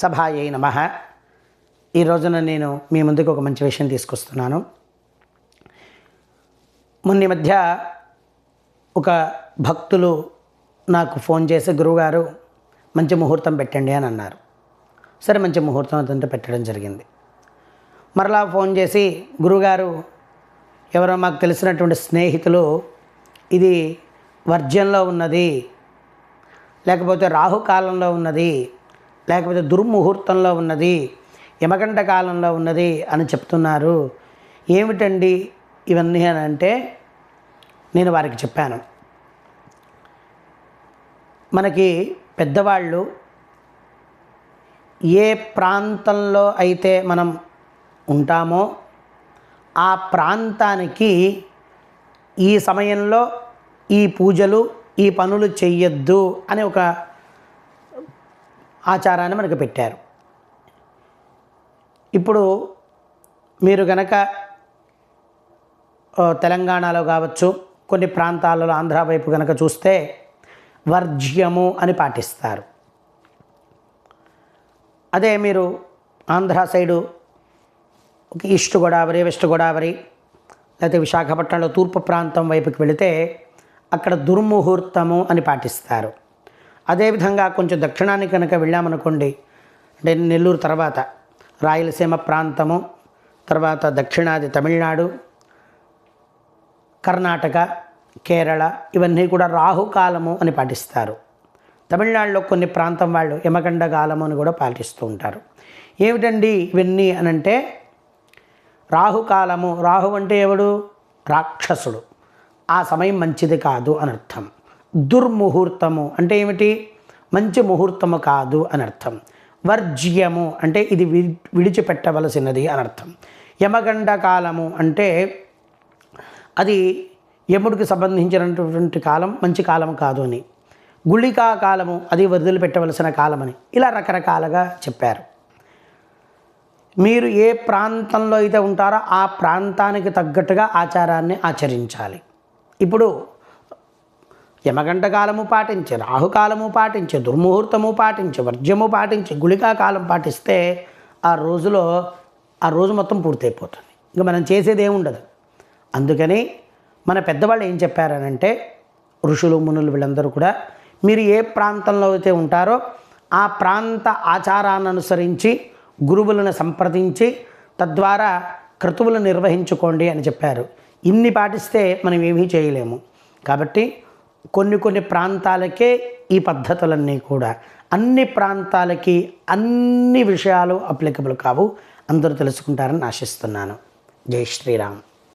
సభాయై నమః. ఈ రోజున నేను మీ ముందుకు ఒక మంచి విషయం తీసుకొస్తున్నాను. మొన్న మధ్య ఒక భక్తులు నాకు ఫోన్ చేసి గురువుగారు మంచి ముహూర్తం పెట్టండి అని అన్నారు. సరే, మంచి ముహూర్తం అదంతా పెట్టడం జరిగింది. మరలా ఫోన్ చేసి గురువుగారు ఎవరో మాకు తెలిసినటువంటి స్నేహితులు ఇది వర్జ్యంలో ఉన్నది, లేకపోతే రాహుకాలంలో ఉన్నది, లేకపోతే దుర్ముహూర్తంలో ఉన్నది, యమగంట కాలంలో ఉన్నది అని చెప్తున్నారు. ఏమిటండి ఇవన్నీ అని అంటే నేను వారికి చెప్పాను, మనకి పెద్దవాళ్ళు ఏ ప్రాంతంలో అయితే మనం ఉంటామో ఆ ప్రాంతానికి ఈ సమయంలో ఈ పూజలు ఈ పనులు చెయ్యొద్దు అని ఒక ఆచారాన్ని మనకు పెట్టారు. ఇప్పుడు మీరు గనక తెలంగాణలో కావచ్చు, కొన్ని ప్రాంతాలలో ఆంధ్ర వైపు కనుక చూస్తే వర్జ్యము అని పాటిస్తారు. అదే మీరు Andhra side east Godavari, west Godavari, లేకపోతే విశాఖపట్నంలో తూర్పు ప్రాంతం వైపుకి వెళితే అక్కడ దుర్ముహూర్తము అని పాటిస్తారు. అదేవిధంగా కొంచెం దక్షిణానికి కనుక వెళ్ళామనుకోండి, అంటే నెల్లూరు తర్వాత రాయలసీమ ప్రాంతము, తర్వాత దక్షిణాది తమిళనాడు, కర్ణాటక, కేరళ, ఇవన్నీ కూడా రాహుకాలము అని పాటిస్తారు. తమిళనాడులో కొన్ని ప్రాంతం వాళ్ళు యమగండ కాలము అని కూడా పాటిస్తూ ఉంటారు. ఏమిటండి ఇవన్నీ అనంటే రాహుకాలము, రాహు అంటే ఎవడు? రాక్షసుడు. ఆ సమయం మంచిది కాదు అని అర్థం. దుర్ముహూర్తము అంటే ఏమిటి? మంచి ముహూర్తము కాదు అని అర్థం. వర్జ్యము అంటే ఇది విడిచిపెట్టవలసినది అని అర్థం. యమగండ కాలము అంటే అది యముడికి సంబంధించినటువంటి కాలం, మంచి కాలం కాదు అని. గుళికా కాలము అది వదిలిపెట్టవలసిన కాలమని, ఇలా రకరకాలుగా చెప్పారు. మీరు ఏ ప్రాంతంలో అయితే ఉంటారో ఆ ప్రాంతానికి తగ్గట్టుగా ఆచారాన్ని ఆచరించాలి. ఇప్పుడు యమగంట కాలము పాటించి, రాహుకాలము పాటించి, దుర్ముహూర్తము పాటించి, వర్జ్యము పాటించి, గుళికా కాలం పాటిస్తే ఆ రోజు మొత్తం పూర్తయిపోతుంది. ఇంకా మనం చేసేది ఏముండదు. అందుకని మన పెద్దవాళ్ళు ఏం చెప్పారనంటే, ఋషులు మునులు వీళ్ళందరూ కూడా మీరు ఏ ప్రాంతంలో అయితే ఉంటారో ఆ ప్రాంత ఆచారాన్ని అనుసరించి గురువులను సంప్రదించి తద్వారా క్రతువులు నిర్వహించుకోండి అని చెప్పారు. ఇన్ని పాటిస్తే మనం ఏమీ చేయలేము. కాబట్టి కొన్ని ప్రాంతాలకే ఈ పద్ధతులన్నీ కూడా, అన్ని ప్రాంతాలకి అన్ని విషయాలు అప్లికబుల్ కావు. అందరూ తెలుసుకుంటారని ఆశిస్తున్నాను. జై శ్రీరామ్.